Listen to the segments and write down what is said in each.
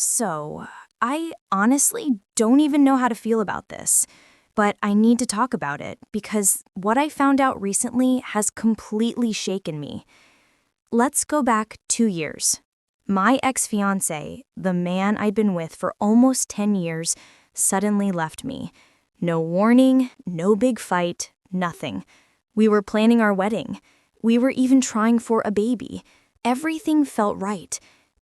So, I honestly don't even know how to feel about this, but I need to talk about it because what I found out recently has completely shaken me. Let's go back 2 years. My ex-fiance, the man I'd been with for almost 10 years, suddenly left me. No warning, no big fight, nothing. We were planning our wedding. We were even trying for a baby. Everything felt right.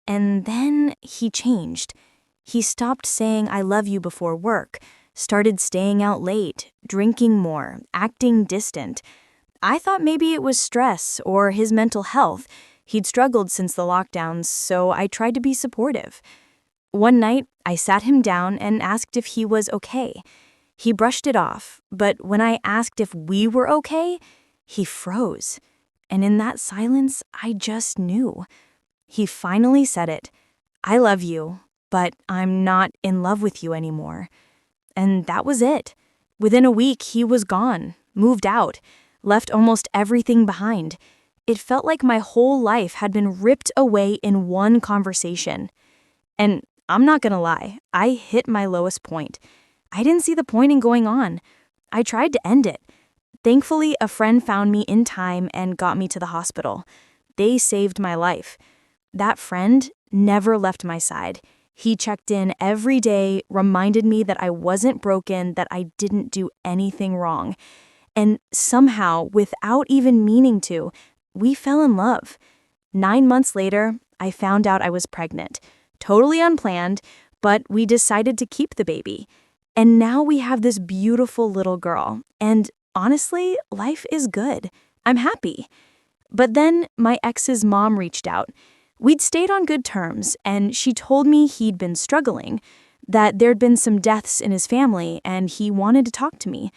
And then he changed. He stopped saying I love you before work, started staying out late, drinking more, acting distant. I thought maybe it was stress or his mental health. He'd struggled since the lockdowns, so I tried to be supportive. One night, I sat him down and asked if he was okay. He brushed it off, but when I asked if we were okay, he froze. And in that silence, I just knew. He finally said it. I love you, but I'm not in love with you anymore. And that was it. Within a week, he was gone, moved out, left almost everything behind. It felt like my whole life had been ripped away in one conversation. And I'm not gonna lie, I hit my lowest point. I didn't see the point in going on. I tried to end it. Thankfully, a friend found me in time and got me to the hospital. They saved my life. That friend never left my side. He checked in every day, reminded me that I wasn't broken, that I didn't do anything wrong. And somehow, without even meaning to, we fell in love. 9 months later, I found out I was pregnant. Totally unplanned, but we decided to keep the baby. And now we have this beautiful little girl. And honestly, life is good. I'm happy. But then my ex's mom reached out. We'd stayed on good terms, and she told me he'd been struggling, that there'd been some deaths in his family, and he wanted to talk to me.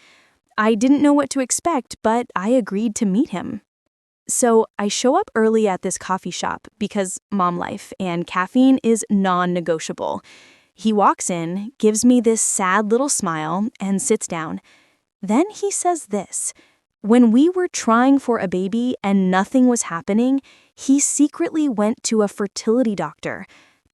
I didn't know what to expect, but I agreed to meet him. So I show up early at this coffee shop because mom life and caffeine is non-negotiable. He walks in, gives me this sad little smile, and sits down. Then he says this. When we were trying for a baby and nothing was happening, he secretly went to a fertility doctor.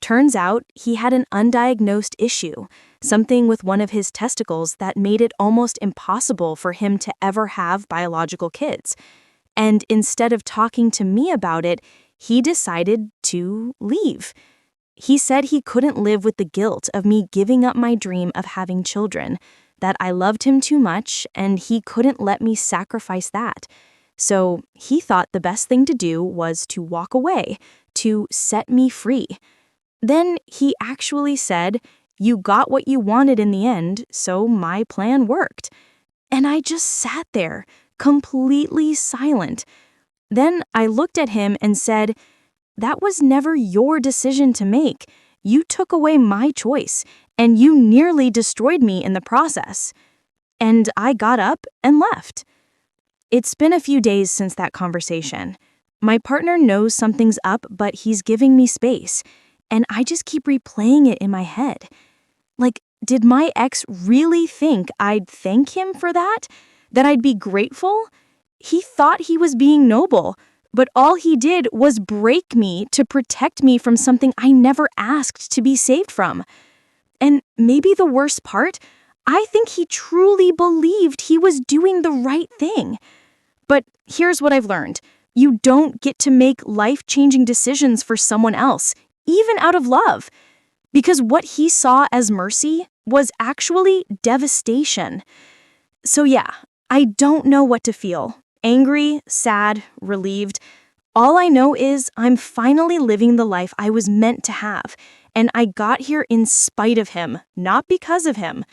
Turns out he had an undiagnosed issue, something with one of his testicles that made it almost impossible for him to ever have biological kids. And instead of talking to me about it, he decided to leave. He said he couldn't live with the guilt of me giving up my dream of having children, that I loved him too much and he couldn't let me sacrifice that. So he thought the best thing to do was to walk away, to set me free. Then he actually said, "You got what you wanted in the end, so my plan worked." And I just sat there, completely silent. Then I looked at him and said, "That was never your decision to make. You took away my choice, and you nearly destroyed me in the process." And I got up and left. It's been a few days since that conversation. My partner knows something's up, but he's giving me space, and I just keep replaying it in my head. Like, did my ex really think I'd thank him for that? That I'd be grateful? He thought he was being noble, but all he did was break me to protect me from something I never asked to be saved from. And maybe the worst part, I think he truly believed he was doing the right thing. But here's what I've learned. You don't get to make life-changing decisions for someone else, even out of love. Because what he saw as mercy was actually devastation. So yeah, I don't know what to feel. Angry, sad, relieved. All I know is I'm finally living the life I was meant to have. And I got here in spite of him, not because of him.